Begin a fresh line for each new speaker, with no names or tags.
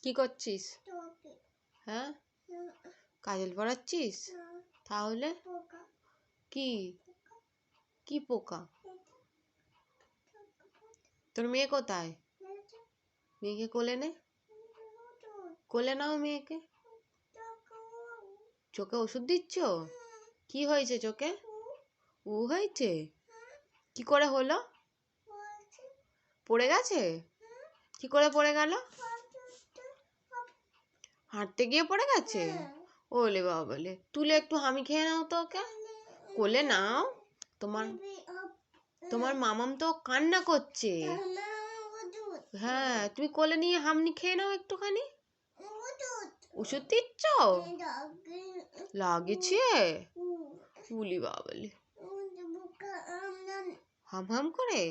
কি করছিস? হ্যাঁ, কাজল পড়াচ্ছিস? তাহলে কি কি পোকা? তোর মেয়ে কোথায়? মেয়েকে কোলে নে, কোলে নাও মেয়েকে। চোখে ওষুধ দিচ্ছ? কি হয়েছে চোখে? ও হয়েছে? কি করে হলো? পড়ে গেছে? কি করে পড়ে গেল? হাঁটতে গিয়ে পড়ে গেছে? ওলে বাবালে, তুলে একটু হামি খেয়ে নাও তো ওকে, কোলে নাও। তোমার তোমার মামাম তো কান্না করছে। হ্যাঁ, তুমি কোলে নিয়ে হামনি খেয়ে নাও একটুখানি। ওষুধ দিচ্ছ? লাগেছে? উলি বাবালে, হাম হাম করে।